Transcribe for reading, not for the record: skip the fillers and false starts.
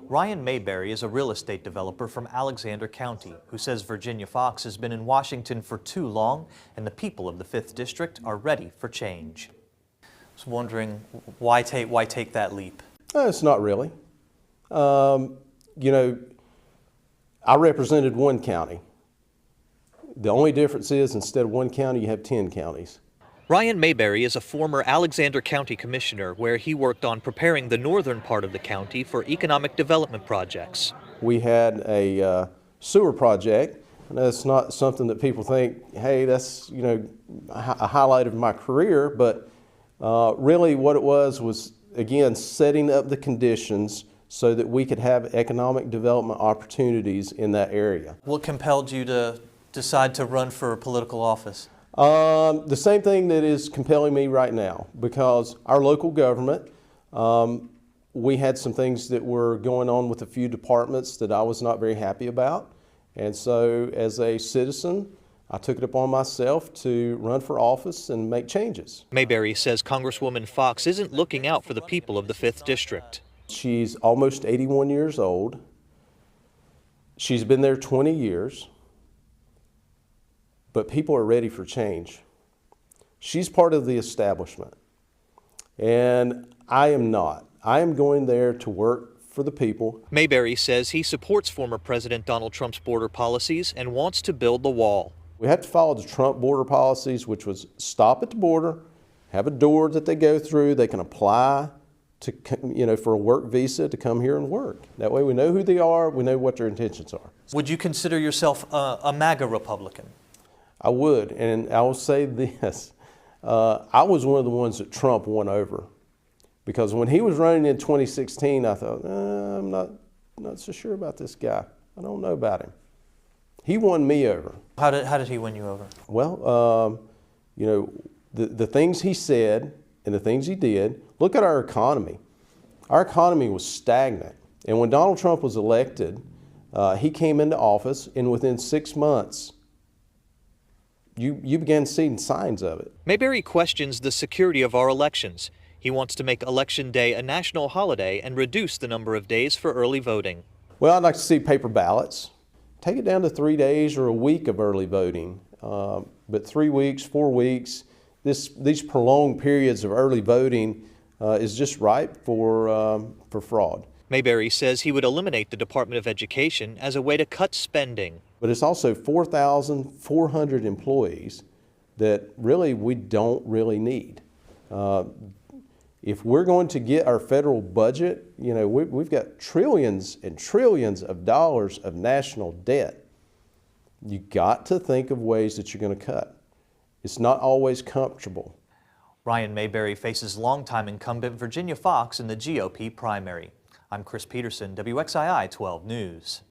Ryan Mayberry is a real estate developer from Alexander County who says Virginia Foxx has been in Washington for too long and the people of the 5th District are ready for change. I was wondering, why take that leap? It's not really. You know, I represented one county. The only difference is instead of one county, you have 10 counties. Ryan Mayberry is a former Alexander County Commissioner where he worked on preparing the northern part of the county for economic development projects. We had a sewer project, and that's not something that people think, hey, that's, you know, a highlight of my career, but really what it was, again, setting up the conditions so that we could have economic development opportunities in that area. What compelled you to decide to run for political office? The same thing that is compelling me right now, because our local government, we had some things that were going on with a few departments that I was not very happy about. And so as a citizen, I took it upon myself to run for office and make changes. Mayberry says Congresswoman Foxx isn't looking out for the people of the 5th District. She's almost 81 years old. She's been there 20 years. But people are ready for change. She's part of the establishment, and I am not. I am going there to work for the people. Mayberry says he supports former President Donald Trump's border policies and wants to build the wall. We have to follow the Trump border policies, which was stop at the border, have a door that they go through, they can apply to, you know, for a work visa to come here and work. That way we know who they are, we know what their intentions are. Would you consider yourself a MAGA Republican? I would, and I will say this. I was one of the ones that Trump won over, because when he was running in 2016, I thought, I'm not so sure about this guy. I don't know about him. He won me over. How did he win you over? Well, you know, the things he said and the things he did. Look at our economy. Our economy was stagnant, and when Donald Trump was elected, he came into office, and within 6 months, you began seeing signs of it. Mayberry questions the security of our elections. He wants to make Election Day a national holiday and reduce the number of days for early voting. Well, I'd like to see paper ballots. Take it down to 3 days or a week of early voting. But 3 weeks, 4 weeks, these prolonged periods of early voting is just ripe for fraud. Mayberry says he would eliminate the Department of Education as a way to cut spending. But it's also 4,400 employees that really we don't really need. If we're going to get our federal budget, you know, we've got trillions and trillions of dollars of national debt. You got to think of ways that you're going to cut. It's not always comfortable. Ryan Mayberry faces longtime incumbent Virginia Foxx in the GOP primary. I'm Chris Peterson, WXII 12 News.